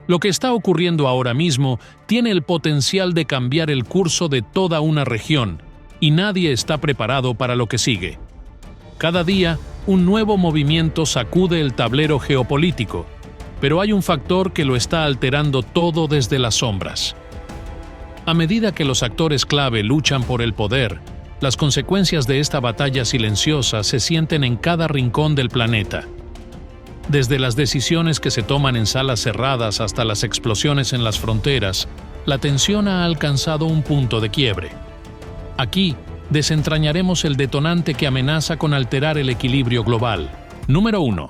Lo que está ocurriendo ahora mismo tiene el potencial de cambiar el curso de toda una región, y nadie está preparado para lo que sigue. Cada día, un nuevo movimiento sacude el tablero geopolítico, pero hay un factor que lo está alterando todo desde las sombras. A medida que los actores clave luchan por el poder, las consecuencias de esta batalla silenciosa se sienten en cada rincón del planeta. Desde las decisiones que se toman en salas cerradas hasta las explosiones en las fronteras, la tensión ha alcanzado un punto de quiebre. Aquí, desentrañaremos el detonante que amenaza con alterar el equilibrio global. Número 1.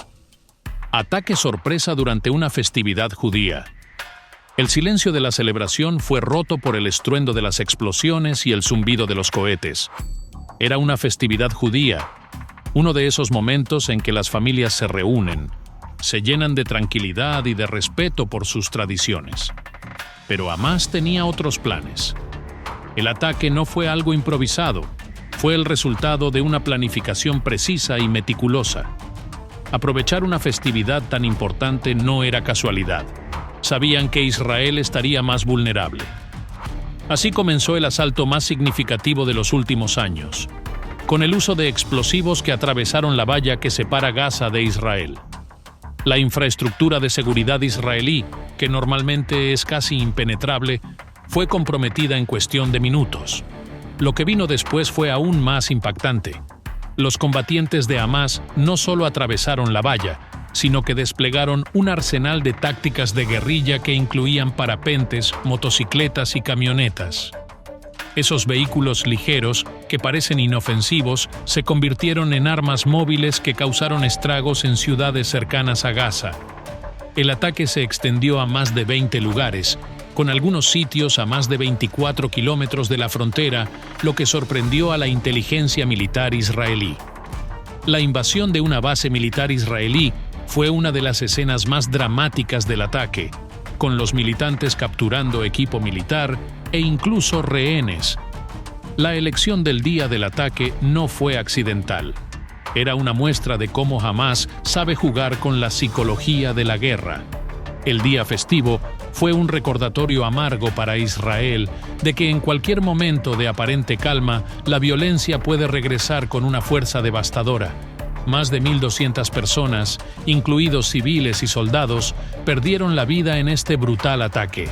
Ataque sorpresa durante una festividad judía. El silencio de la celebración fue roto por el estruendo de las explosiones y el zumbido de los cohetes. Era una festividad judía, uno de esos momentos en que las familias se reúnen, se llenan de tranquilidad y de respeto por sus tradiciones. Pero Hamás tenía otros planes. El ataque no fue algo improvisado, fue el resultado de una planificación precisa y meticulosa. Aprovechar una festividad tan importante no era casualidad. Sabían que Israel estaría más vulnerable. Así comenzó el asalto más significativo de los últimos años, con el uso de explosivos que atravesaron la valla que separa Gaza de Israel. La infraestructura de seguridad israelí, que normalmente es casi impenetrable, fue comprometida en cuestión de minutos. Lo que vino después fue aún más impactante. Los combatientes de Hamás no solo atravesaron la valla, sino que desplegaron un arsenal de tácticas de guerrilla que incluían parapentes, motocicletas y camionetas. Esos vehículos ligeros, que parecen inofensivos, se convirtieron en armas móviles que causaron estragos en ciudades cercanas a Gaza. El ataque se extendió a más de 20 lugares, con algunos sitios a más de 24 kilómetros de la frontera, lo que sorprendió a la inteligencia militar israelí. La invasión de una base militar israelí fue una de las escenas más dramáticas del ataque, con los militantes capturando equipo militar e incluso rehenes. La elección del día del ataque no fue accidental. Era una muestra de cómo Hamás sabe jugar con la psicología de la guerra. El día festivo fue un recordatorio amargo para Israel de que en cualquier momento de aparente calma, la violencia puede regresar con una fuerza devastadora. Más de 1.200 personas, incluidos civiles y soldados, perdieron la vida en este brutal ataque.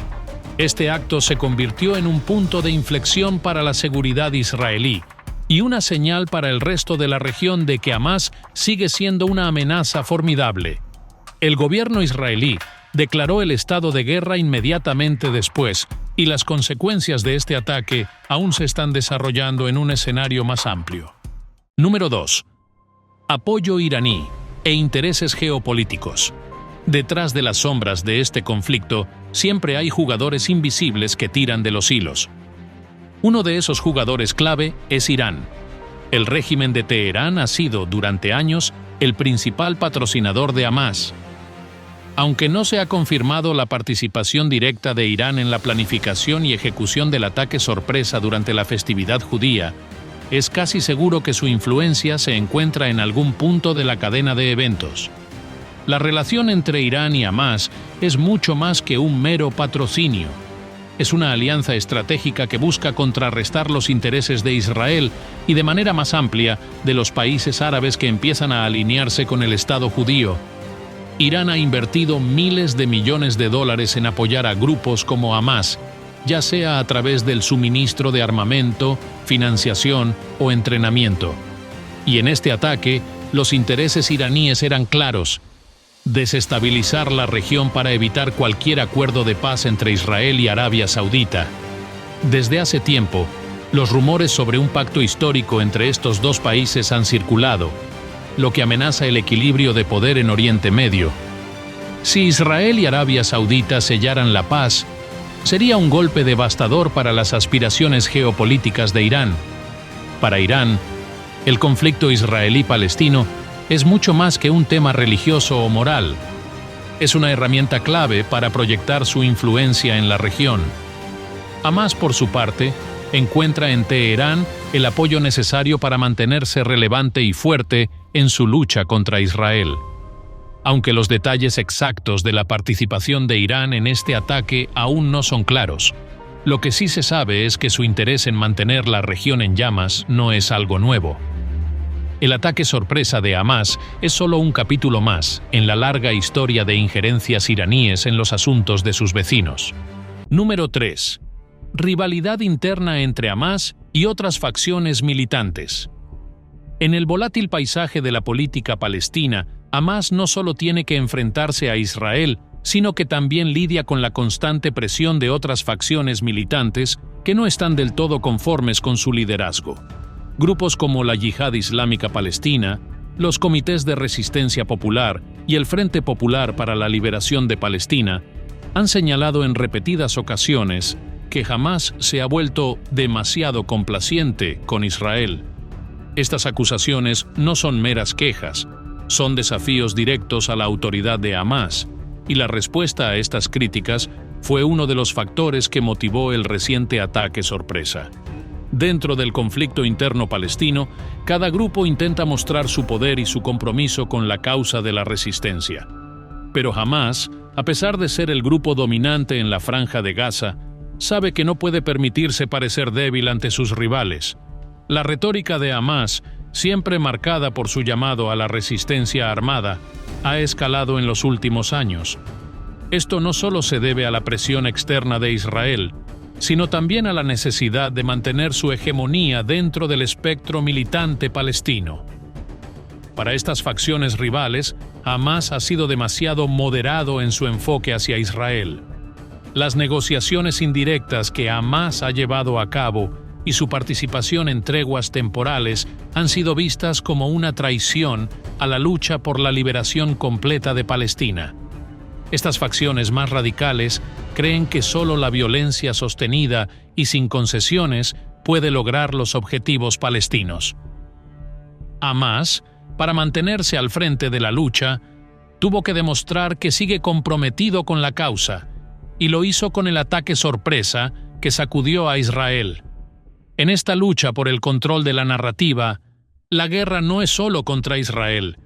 Este acto se convirtió en un punto de inflexión para la seguridad israelí y una señal para el resto de la región de que Hamás sigue siendo una amenaza formidable. El gobierno israelí declaró el estado de guerra inmediatamente después, y las consecuencias de este ataque aún se están desarrollando en un escenario más amplio. Número 2. Apoyo iraní e intereses geopolíticos. Detrás de las sombras de este conflicto, siempre hay jugadores invisibles que tiran de los hilos. Uno de esos jugadores clave es Irán. El régimen de Teherán ha sido, durante años, el principal patrocinador de Hamás. Aunque no se ha confirmado la participación directa de Irán en la planificación y ejecución del ataque sorpresa durante la festividad judía, es casi seguro que su influencia se encuentra en algún punto de la cadena de eventos. La relación entre Irán y Hamás es mucho más que un mero patrocinio. Es una alianza estratégica que busca contrarrestar los intereses de Israel y, de manera más amplia, de los países árabes que empiezan a alinearse con el Estado judío. Irán ha invertido miles de millones de dólares en apoyar a grupos como Hamás, ya sea a través del suministro de armamento, financiación o entrenamiento. Y en este ataque, los intereses iraníes eran claros: desestabilizar la región para evitar cualquier acuerdo de paz entre Israel y Arabia Saudita. Desde hace tiempo, los rumores sobre un pacto histórico entre estos dos países han circulado, lo que amenaza el equilibrio de poder en Oriente Medio. Si Israel y Arabia Saudita sellaran la paz, sería un golpe devastador para las aspiraciones geopolíticas de Irán. Para Irán, el conflicto israelí-palestino es mucho más que un tema religioso o moral. Es una herramienta clave para proyectar su influencia en la región. Hamás, por su parte, encuentra en Teherán el apoyo necesario para mantenerse relevante y fuerte en su lucha contra Israel. aunque los detalles exactos de la participación de Irán en este ataque aún no son claros. Lo que sí se sabe es que su interés en mantener la región en llamas no es algo nuevo. El ataque sorpresa de Hamás es solo un capítulo más en la larga historia de injerencias iraníes en los asuntos de sus vecinos. Número 3. Rivalidad interna entre Hamás y otras facciones militantes. En el volátil paisaje de la política palestina, Hamás no solo tiene que enfrentarse a Israel, sino que también lidia con la constante presión de otras facciones militantes que no están del todo conformes con su liderazgo. Grupos como la Yihad Islámica Palestina, los Comités de Resistencia Popular y el Frente Popular para la Liberación de Palestina han señalado en repetidas ocasiones que Hamás se ha vuelto demasiado complaciente con Israel. Estas acusaciones no son meras quejas, son desafíos directos a la autoridad de Hamás, y la respuesta a estas críticas fue uno de los factores que motivó el reciente ataque sorpresa. Dentro del conflicto interno palestino, cada grupo intenta mostrar su poder y su compromiso con la causa de la resistencia. Pero Hamás, a pesar de ser el grupo dominante en la Franja de Gaza, sabe que no puede permitirse parecer débil ante sus rivales. La retórica de Hamás, siempre marcada por su llamado a la resistencia armada, ha escalado en los últimos años. Esto no solo se debe a la presión externa de Israel, sino también a la necesidad de mantener su hegemonía dentro del espectro militante palestino. Para estas facciones rivales, Hamás ha sido demasiado moderado en su enfoque hacia Israel. Las negociaciones indirectas que Hamás ha llevado a cabo y su participación en treguas temporales han sido vistas como una traición a la lucha por la liberación completa de Palestina. Estas facciones más radicales creen que solo la violencia sostenida y sin concesiones puede lograr los objetivos palestinos. Hamás, para mantenerse al frente de la lucha, tuvo que demostrar que sigue comprometido con la causa, y lo hizo con el ataque sorpresa que sacudió a Israel. En esta lucha por el control de la narrativa, la guerra no es solo contra Israel.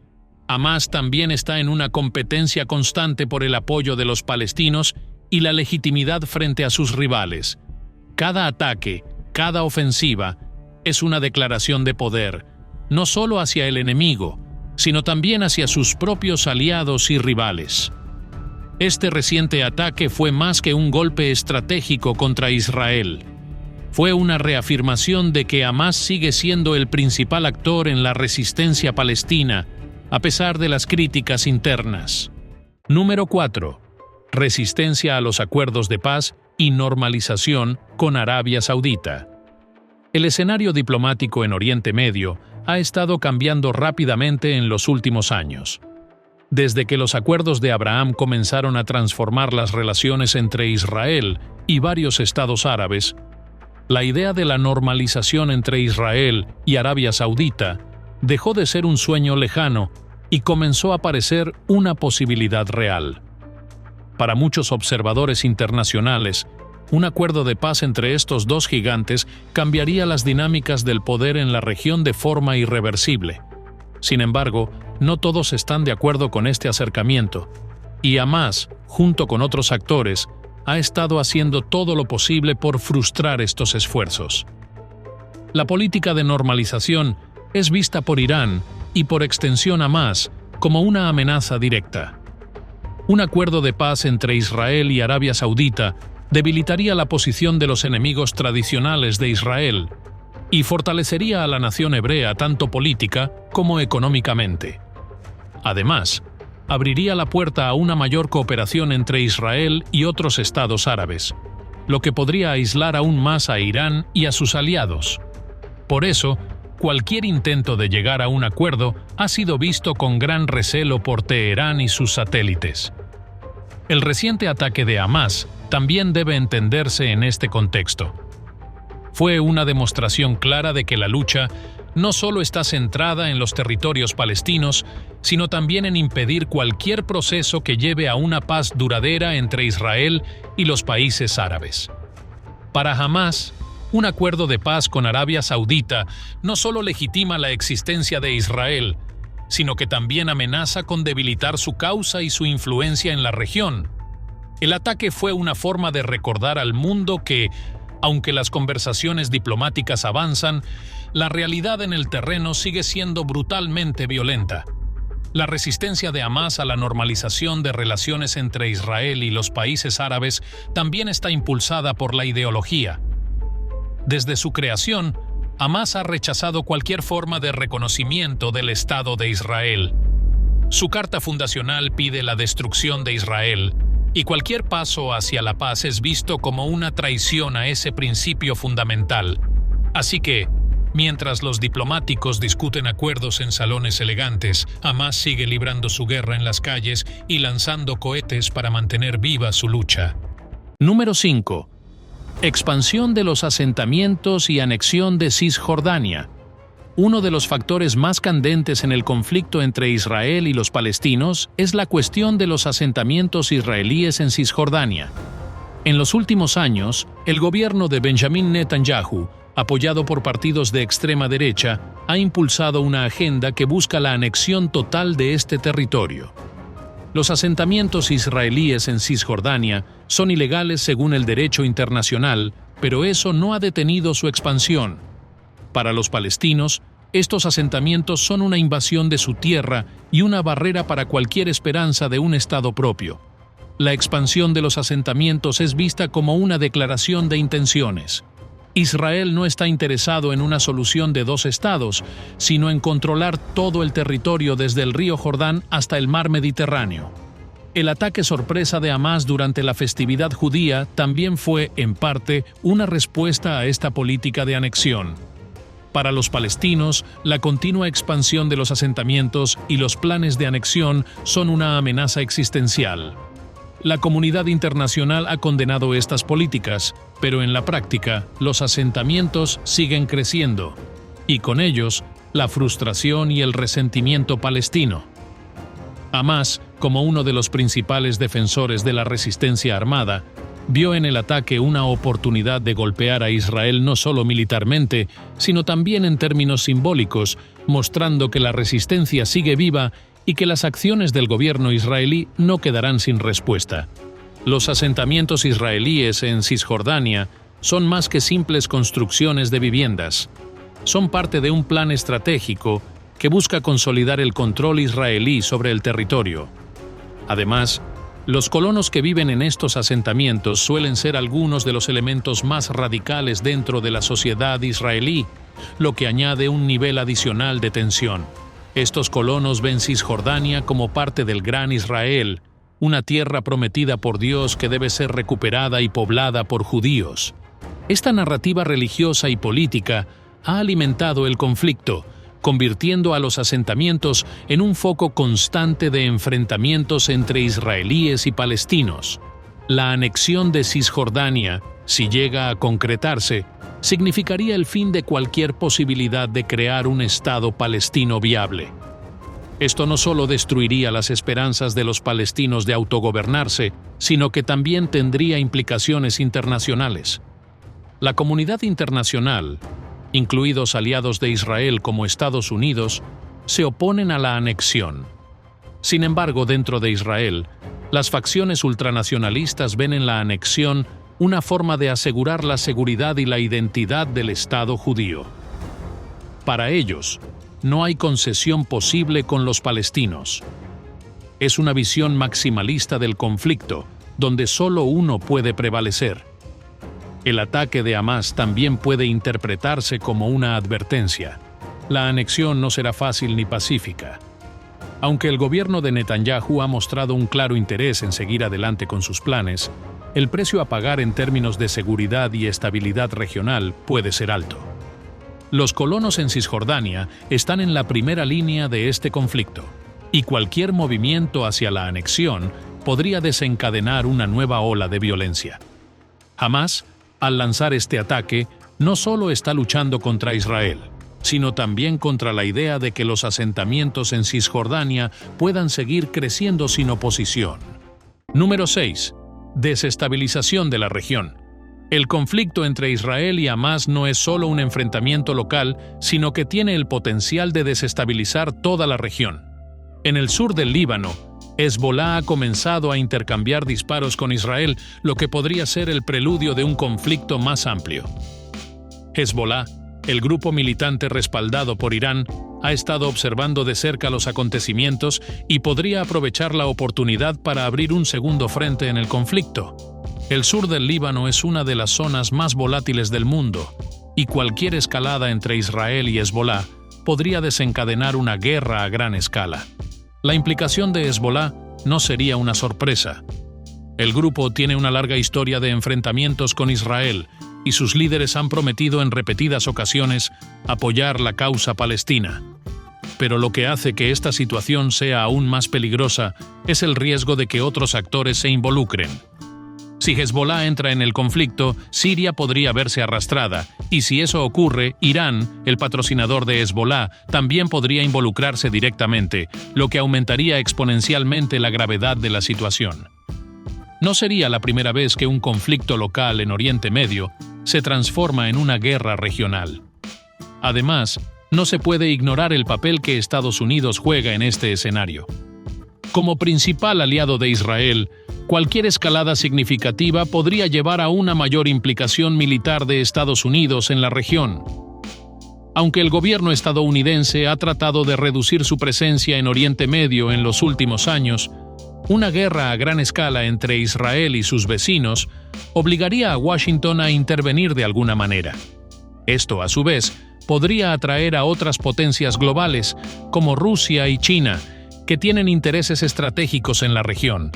Hamás también está en una competencia constante por el apoyo de los palestinos y la legitimidad frente a sus rivales. Cada ataque, cada ofensiva, es una declaración de poder, no solo hacia el enemigo, sino también hacia sus propios aliados y rivales. Este reciente ataque fue más que un golpe estratégico contra Israel. Fue una reafirmación de que Hamás sigue siendo el principal actor en la resistencia palestina, a pesar de las críticas internas. Número 4. Resistencia a los acuerdos de paz y normalización con Arabia Saudita. El escenario diplomático en Oriente Medio ha estado cambiando rápidamente en los últimos años. Desde que los acuerdos de Abraham comenzaron a transformar las relaciones entre Israel y varios estados árabes, la idea de la normalización entre Israel y Arabia Saudita dejó de ser un sueño lejano y comenzó a parecer una posibilidad real. Para muchos observadores internacionales, un acuerdo de paz entre estos dos gigantes cambiaría las dinámicas del poder en la región de forma irreversible. Sin embargo, no todos están de acuerdo con este acercamiento, y Hamás, junto con otros actores, ha estado haciendo todo lo posible por frustrar estos esfuerzos. La política de normalización es vista por Irán y por extensión Hamás como una amenaza directa. Un acuerdo de paz entre Israel y Arabia Saudita debilitaría la posición de los enemigos tradicionales de Israel y fortalecería a la nación hebrea tanto política como económicamente. Además, abriría la puerta a una mayor cooperación entre Israel y otros estados árabes, lo que podría aislar aún más a Irán y a sus aliados. Por eso, cualquier intento de llegar a un acuerdo ha sido visto con gran recelo por Teherán y sus satélites. El reciente ataque de Hamás también debe entenderse en este contexto. Fue una demostración clara de que la lucha no solo está centrada en los territorios palestinos, sino también en impedir cualquier proceso que lleve a una paz duradera entre Israel y los países árabes. Para Hamás, un acuerdo de paz con Arabia Saudita no solo legitima la existencia de Israel, sino que también amenaza con debilitar su causa y su influencia en la región. El ataque fue una forma de recordar al mundo que, aunque las conversaciones diplomáticas avanzan, la realidad en el terreno sigue siendo brutalmente violenta. La resistencia de Hamás a la normalización de relaciones entre Israel y los países árabes también está impulsada por la ideología. Desde su creación, Hamás ha rechazado cualquier forma de reconocimiento del Estado de Israel. Su carta fundacional pide la destrucción de Israel, y cualquier paso hacia la paz es visto como una traición a ese principio fundamental. Así que, mientras los diplomáticos discuten acuerdos en salones elegantes, Hamás sigue librando su guerra en las calles y lanzando cohetes para mantener viva su lucha. Número 5. Expansión de los asentamientos y anexión de Cisjordania. Uno de los factores más candentes en el conflicto entre Israel y los palestinos es la cuestión de los asentamientos israelíes en Cisjordania. En los últimos años, el gobierno de Benjamin Netanyahu, apoyado por partidos de extrema derecha, ha impulsado una agenda que busca la anexión total de este territorio. Los asentamientos israelíes en Cisjordania son ilegales según el derecho internacional, pero eso no ha detenido su expansión. Para los palestinos, estos asentamientos son una invasión de su tierra y una barrera para cualquier esperanza de un Estado propio. La expansión de los asentamientos es vista como una declaración de intenciones. Israel no está interesado en una solución de dos estados, sino en controlar todo el territorio desde el río Jordán hasta el mar Mediterráneo. El ataque sorpresa de Hamás durante la festividad judía también fue, en parte, una respuesta a esta política de anexión. Para los palestinos, la continua expansión de los asentamientos y los planes de anexión son una amenaza existencial. La comunidad internacional ha condenado estas políticas, pero en la práctica, los asentamientos siguen creciendo, y con ellos, la frustración y el resentimiento palestino. Hamás, como uno de los principales defensores de la resistencia armada, vio en el ataque una oportunidad de golpear a Israel no solo militarmente, sino también en términos simbólicos, mostrando que la resistencia sigue viva y que las acciones del gobierno israelí no quedarán sin respuesta. Los asentamientos israelíes en Cisjordania son más que simples construcciones de viviendas. Son parte de un plan estratégico que busca consolidar el control israelí sobre el territorio. Además, los colonos que viven en estos asentamientos suelen ser algunos de los elementos más radicales dentro de la sociedad israelí, lo que añade un nivel adicional de tensión. Estos colonos ven Cisjordania como parte del Gran Israel, una tierra prometida por Dios que debe ser recuperada y poblada por judíos. Esta narrativa religiosa y política ha alimentado el conflicto, convirtiendo a los asentamientos en un foco constante de enfrentamientos entre israelíes y palestinos. La anexión de Cisjordania, si llega a concretarse, significaría el fin de cualquier posibilidad de crear un Estado palestino viable. Esto no solo destruiría las esperanzas de los palestinos de autogobernarse, sino que también tendría implicaciones internacionales. La comunidad internacional, incluidos aliados de Israel como Estados Unidos, se oponen a la anexión. Sin embargo, dentro de Israel, las facciones ultranacionalistas ven en la anexión una forma de asegurar la seguridad y la identidad del Estado judío. Para ellos, no hay concesión posible con los palestinos. Es una visión maximalista del conflicto, donde solo uno puede prevalecer. El ataque de Hamás también puede interpretarse como una advertencia. La anexión no será fácil ni pacífica. Aunque el gobierno de Netanyahu ha mostrado un claro interés en seguir adelante con sus planes, el precio a pagar en términos de seguridad y estabilidad regional puede ser alto. Los colonos en Cisjordania están en la primera línea de este conflicto, y cualquier movimiento hacia la anexión podría desencadenar una nueva ola de violencia. Hamás, al lanzar este ataque, no solo está luchando contra Israel, sino también contra la idea de que los asentamientos en Cisjordania puedan seguir creciendo sin oposición. Número 6. Desestabilización de la región. El conflicto entre Israel y Hamás no es solo un enfrentamiento local, sino que tiene el potencial de desestabilizar toda la región. En el sur del Líbano, Hezbolá ha comenzado a intercambiar disparos con Israel, lo que podría ser el preludio de un conflicto más amplio. Hezbolá, el grupo militante respaldado por Irán, ha estado observando de cerca los acontecimientos y podría aprovechar la oportunidad para abrir un segundo frente en el conflicto. El sur del Líbano es una de las zonas más volátiles del mundo, y cualquier escalada entre Israel y Hezbolá podría desencadenar una guerra a gran escala. La implicación de Hezbolá no sería una sorpresa. El grupo tiene una larga historia de enfrentamientos con Israel, y sus líderes han prometido en repetidas ocasiones apoyar la causa palestina. Pero lo que hace que esta situación sea aún más peligrosa es el riesgo de que otros actores se involucren. Si Hezbolá entra en el conflicto, Siria podría verse arrastrada, y si eso ocurre, Irán, el patrocinador de Hezbolá, también podría involucrarse directamente, lo que aumentaría exponencialmente la gravedad de la situación. No sería la primera vez que un conflicto local en Oriente Medio se transforma en una guerra regional. Además, no se puede ignorar el papel que Estados Unidos juega en este escenario. Como principal aliado de Israel, cualquier escalada significativa podría llevar a una mayor implicación militar de Estados Unidos en la región. Aunque el gobierno estadounidense ha tratado de reducir su presencia en Oriente Medio en los últimos años, una guerra a gran escala entre Israel y sus vecinos obligaría a Washington a intervenir de alguna manera. Esto, a su vez, podría atraer a otras potencias globales, como Rusia y China, que tienen intereses estratégicos en la región.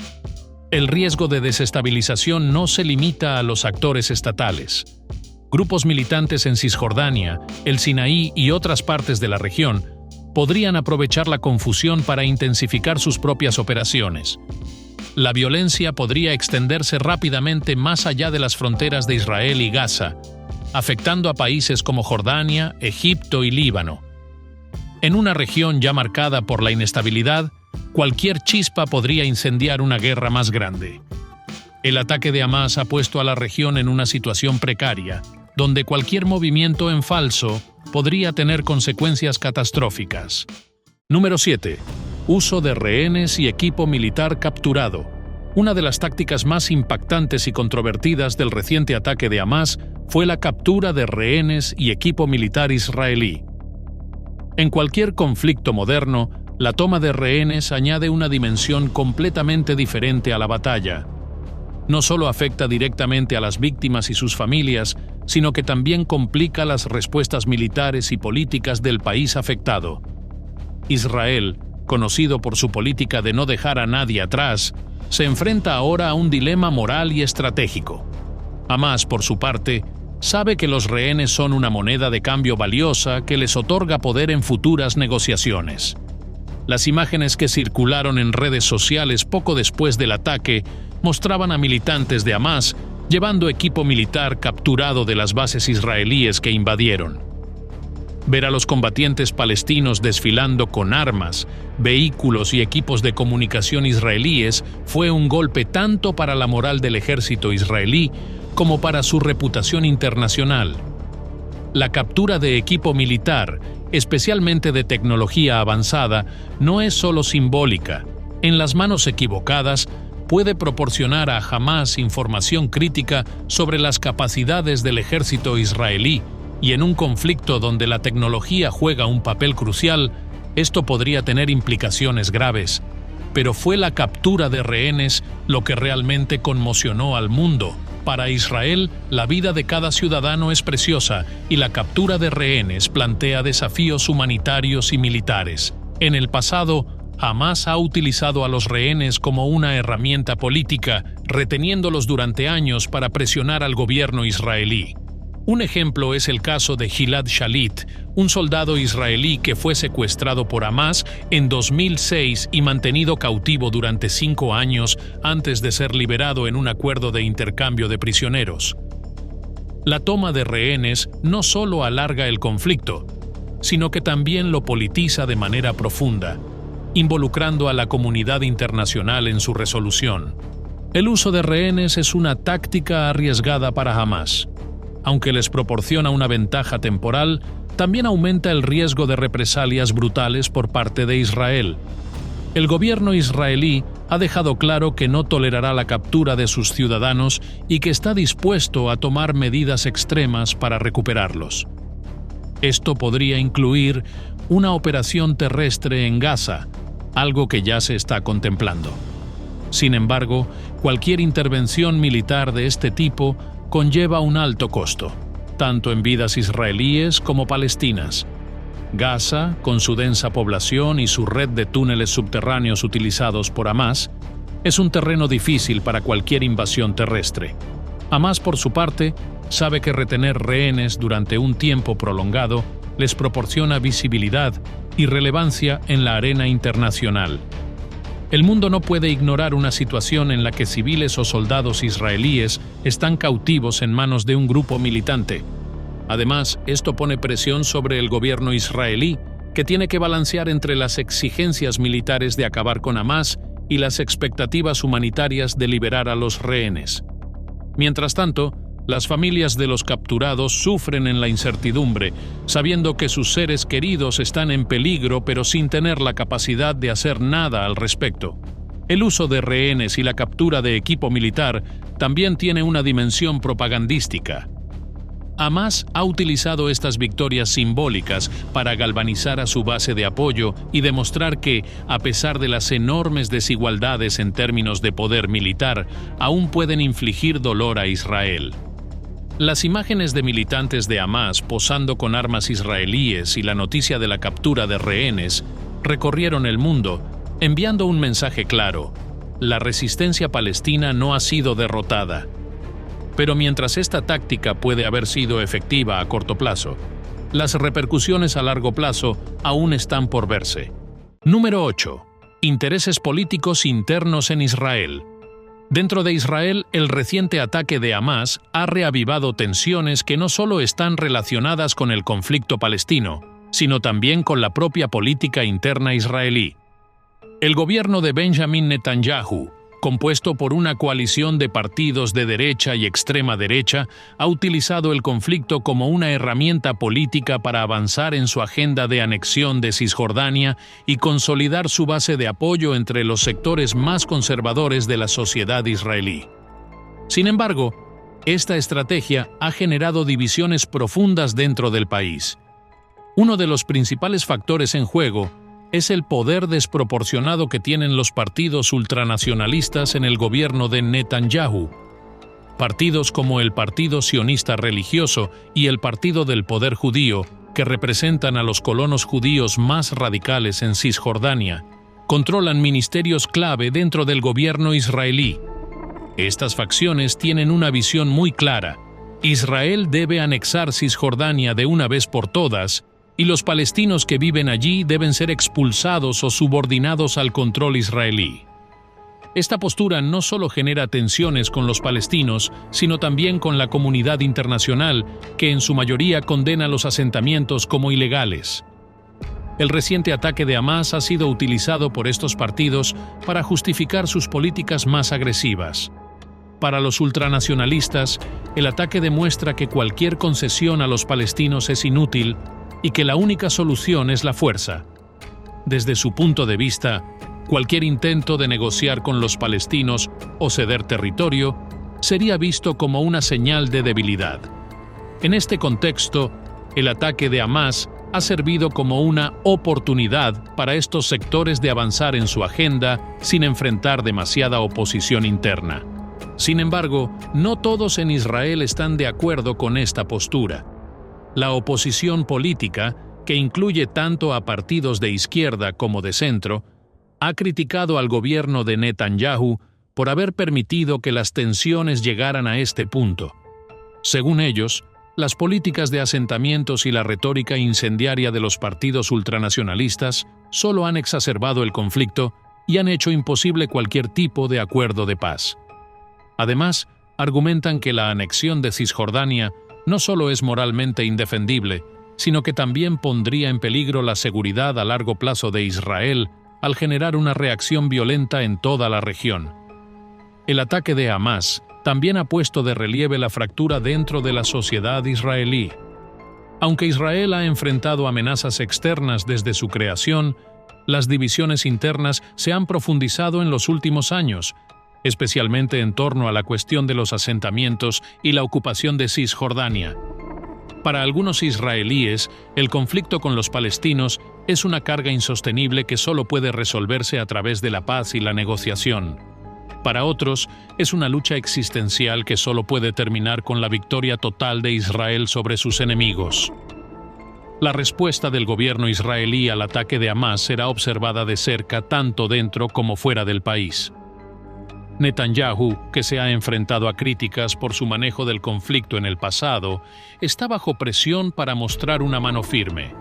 El riesgo de desestabilización no se limita a los actores estatales. Grupos militantes en Cisjordania, el Sinaí y otras partes de la región podrían aprovechar la confusión para intensificar sus propias operaciones. La violencia podría extenderse rápidamente más allá de las fronteras de Israel y Gaza, afectando a países como Jordania, Egipto y Líbano. En una región ya marcada por la inestabilidad, cualquier chispa podría incendiar una guerra más grande. El ataque de Hamás ha puesto a la región en una situación precaria, donde cualquier movimiento en falso podría tener consecuencias catastróficas. Número 7. Uso de rehenes y equipo militar capturado. Una de las tácticas más impactantes y controvertidas del reciente ataque de Hamás fue la captura de rehenes y equipo militar israelí. En cualquier conflicto moderno, la toma de rehenes añade una dimensión completamente diferente a la batalla. No solo afecta directamente a las víctimas y sus familias, sino que también complica las respuestas militares y políticas del país afectado. Israel, conocido por su política de no dejar a nadie atrás, se enfrenta ahora a un dilema moral y estratégico. Hamás, por su parte, sabe que los rehenes son una moneda de cambio valiosa que les otorga poder en futuras negociaciones. Las imágenes que circularon en redes sociales poco después del ataque mostraban a militantes de Hamás llevando equipo militar capturado de las bases israelíes que invadieron. Ver a los combatientes palestinos desfilando con armas, vehículos y equipos de comunicación israelíes fue un golpe tanto para la moral del ejército israelí como para su reputación internacional. La captura de equipo militar, especialmente de tecnología avanzada, no es solo simbólica. En las manos equivocadas, puede proporcionar a Hamás información crítica sobre las capacidades del ejército israelí, y en un conflicto donde la tecnología juega un papel crucial, esto podría tener implicaciones graves. Pero fue la captura de rehenes lo que realmente conmocionó al mundo. Para Israel, la vida de cada ciudadano es preciosa y la captura de rehenes plantea desafíos humanitarios y militares. En el pasado, Hamás ha utilizado a los rehenes como una herramienta política, reteniéndolos durante años para presionar al gobierno israelí. Un ejemplo es el caso de Gilad Shalit, un soldado israelí que fue secuestrado por Hamás en 2006 y mantenido cautivo durante 5 años antes de ser liberado en un acuerdo de intercambio de prisioneros. La toma de rehenes no solo alarga el conflicto, sino que también lo politiza de manera profunda, involucrando a la comunidad internacional en su resolución. El uso de rehenes es una táctica arriesgada para Hamás. Aunque les proporciona una ventaja temporal, también aumenta el riesgo de represalias brutales por parte de Israel. El gobierno israelí ha dejado claro que no tolerará la captura de sus ciudadanos y que está dispuesto a tomar medidas extremas para recuperarlos. Esto podría incluir una operación terrestre en Gaza, algo que ya se está contemplando. Sin embargo, cualquier intervención militar de este tipo conlleva un alto costo, tanto en vidas israelíes como palestinas. Gaza, con su densa población y su red de túneles subterráneos utilizados por Hamás, es un terreno difícil para cualquier invasión terrestre. Hamás, por su parte, sabe que retener rehenes durante un tiempo prolongado les proporciona visibilidad y relevancia en la arena internacional. El mundo no puede ignorar una situación en la que civiles o soldados israelíes están cautivos en manos de un grupo militante. Además, esto pone presión sobre el gobierno israelí, que tiene que balancear entre las exigencias militares de acabar con Hamás y las expectativas humanitarias de liberar a los rehenes. Mientras tanto, las familias de los capturados sufren en la incertidumbre, sabiendo que sus seres queridos están en peligro pero sin tener la capacidad de hacer nada al respecto. El uso de rehenes y la captura de equipo militar también tiene una dimensión propagandística. Hamás ha utilizado estas victorias simbólicas para galvanizar a su base de apoyo y demostrar que, a pesar de las enormes desigualdades en términos de poder militar, aún pueden infligir dolor a Israel. Las imágenes de militantes de Hamás posando con armas israelíes y la noticia de la captura de rehenes recorrieron el mundo, enviando un mensaje claro: la resistencia palestina no ha sido derrotada. Pero mientras esta táctica puede haber sido efectiva a corto plazo, las repercusiones a largo plazo aún están por verse. Número 8. Intereses políticos internos en Israel. Dentro de Israel, el reciente ataque de Hamás ha reavivado tensiones que no solo están relacionadas con el conflicto palestino, sino también con la propia política interna israelí. El gobierno de Benjamin Netanyahu, compuesto por una coalición de partidos de derecha y extrema derecha, ha utilizado el conflicto como una herramienta política para avanzar en su agenda de anexión de Cisjordania y consolidar su base de apoyo entre los sectores más conservadores de la sociedad israelí. Sin embargo, esta estrategia ha generado divisiones profundas dentro del país. Uno de los principales factores en juego es el poder desproporcionado que tienen los partidos ultranacionalistas en el gobierno de Netanyahu. Partidos como el Partido Sionista Religioso y el Partido del Poder Judío, que representan a los colonos judíos más radicales en Cisjordania, controlan ministerios clave dentro del gobierno israelí. Estas facciones tienen una visión muy clara: Israel debe anexar Cisjordania de una vez por todas, y los palestinos que viven allí deben ser expulsados o subordinados al control israelí. Esta postura no solo genera tensiones con los palestinos, sino también con la comunidad internacional, que en su mayoría condena los asentamientos como ilegales. El reciente ataque de Hamás ha sido utilizado por estos partidos para justificar sus políticas más agresivas. Para los ultranacionalistas, el ataque demuestra que cualquier concesión a los palestinos es inútil y que la única solución es la fuerza. Desde su punto de vista, cualquier intento de negociar con los palestinos o ceder territorio sería visto como una señal de debilidad. En este contexto, el ataque de Hamás ha servido como una oportunidad para estos sectores de avanzar en su agenda sin enfrentar demasiada oposición interna. Sin embargo, no todos en Israel están de acuerdo con esta postura. La oposición política, que incluye tanto a partidos de izquierda como de centro, ha criticado al gobierno de Netanyahu por haber permitido que las tensiones llegaran a este punto. Según ellos, las políticas de asentamientos y la retórica incendiaria de los partidos ultranacionalistas solo han exacerbado el conflicto y han hecho imposible cualquier tipo de acuerdo de paz. Además, argumentan que la anexión de Cisjordania no solo es moralmente indefendible, sino que también pondría en peligro la seguridad a largo plazo de Israel al generar una reacción violenta en toda la región. El ataque de Hamás también ha puesto de relieve la fractura dentro de la sociedad israelí. Aunque Israel ha enfrentado amenazas externas desde su creación, las divisiones internas se han profundizado en los últimos años, especialmente en torno a la cuestión de los asentamientos y la ocupación de Cisjordania. Para algunos israelíes, el conflicto con los palestinos es una carga insostenible que solo puede resolverse a través de la paz y la negociación. Para otros, es una lucha existencial que solo puede terminar con la victoria total de Israel sobre sus enemigos. La respuesta del gobierno israelí al ataque de Hamás será observada de cerca tanto dentro como fuera del país. Netanyahu, que se ha enfrentado a críticas por su manejo del conflicto en el pasado, está bajo presión para mostrar una mano firme.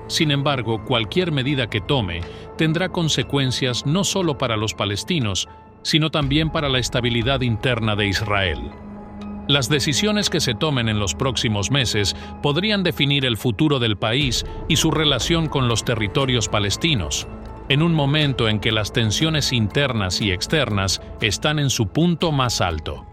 Sin embargo, cualquier medida que tome tendrá consecuencias no solo para los palestinos, sino también para la estabilidad interna de Israel. Las decisiones que se tomen en los próximos meses podrían definir el futuro del país y su relación con los territorios palestinos, en un momento en que las tensiones internas y externas están en su punto más alto.